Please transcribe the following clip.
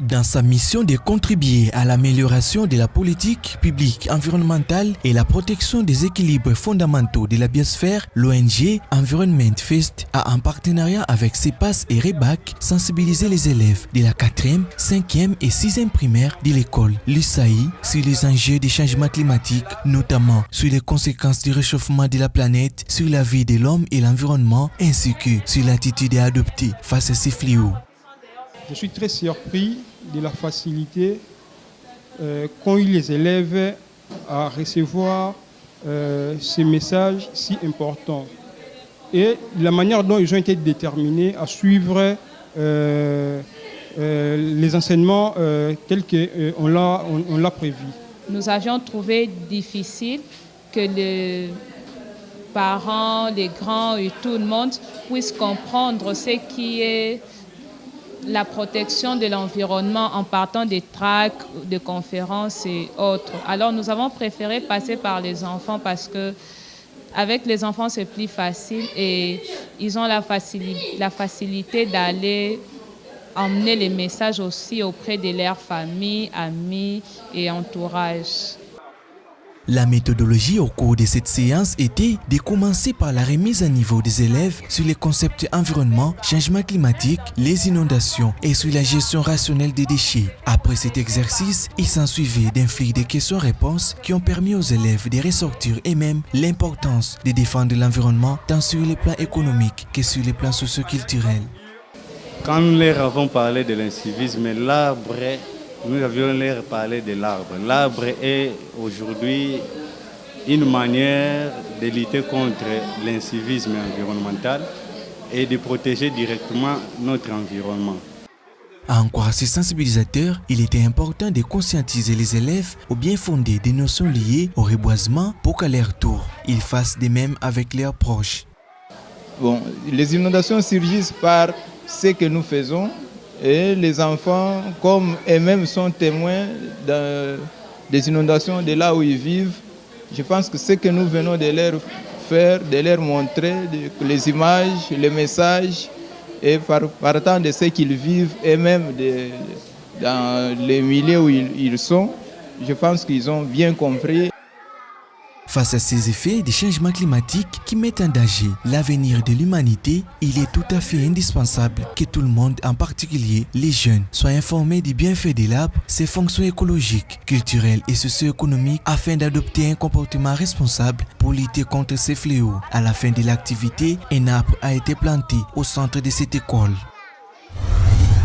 Dans sa mission de contribuer à l'amélioration de la politique publique environnementale et la protection des équilibres fondamentaux de la biosphère, l'ONG Environment Fest a en partenariat avec CEPAS et REBAC sensibilisé les élèves de la 4e, 5e et 6e primaire de l'école l'USAI sur les enjeux des changements climatiques, notamment sur les conséquences du réchauffement de la planète, sur la vie de l'homme et l'environnement, ainsi que sur l'attitude à adopter face à ces fléaux. Je suis très surpris de la facilité qu'ont eu les élèves à recevoir ces messages si importants et la manière dont ils ont été déterminés à suivre les enseignements tels qu'on l'a prévu. Nous avions trouvé difficile que les parents, les grands et tout le monde puissent comprendre ce qui est la protection de l'environnement en partant des tracts, de conférences et autres. Alors nous avons préféré passer par les enfants parce que avec les enfants c'est plus facile et ils ont la facilité d'aller emmener les messages aussi auprès de leur famille, amis et entourage. La méthodologie au cours de cette séance était de commencer par la remise à niveau des élèves sur les concepts environnement, changement climatique, les inondations et sur la gestion rationnelle des déchets. Après cet exercice, il s'ensuivait d'un flux de questions-réponses qui ont permis aux élèves de ressortir eux-mêmes l'importance de défendre l'environnement tant sur les plans économiques que sur les plans socio-culturels. Quand nous leur avons parlé de l'incivisme, nous avions leur parlé de l'arbre. L'arbre est aujourd'hui une manière de lutter contre l'incivisme environnemental et de protéger directement notre environnement. À en croire ces sensibilisateurs, il était important de conscientiser les élèves au bien fondé des notions liées au reboisement pour qu'à leur tour, ils fassent de même avec leurs proches. Bon, les inondations surgissent par ce que nous faisons. Et les enfants, comme eux-mêmes sont témoins des inondations de là où ils vivent, je pense que ce que nous venons de leur faire, de leur montrer les images, les messages, et partant de ce qu'ils vivent eux-mêmes dans les milieux où ils sont, je pense qu'ils ont bien compris. Face à ces effets des changements climatiques qui mettent en danger l'avenir de l'humanité, il est tout à fait indispensable que tout le monde, en particulier les jeunes, soient informés des bienfaits de l'arbre, ses fonctions écologiques, culturelles et socio-économiques afin d'adopter un comportement responsable pour lutter contre ces fléaux. À la fin de l'activité, un arbre a été planté au centre de cette école.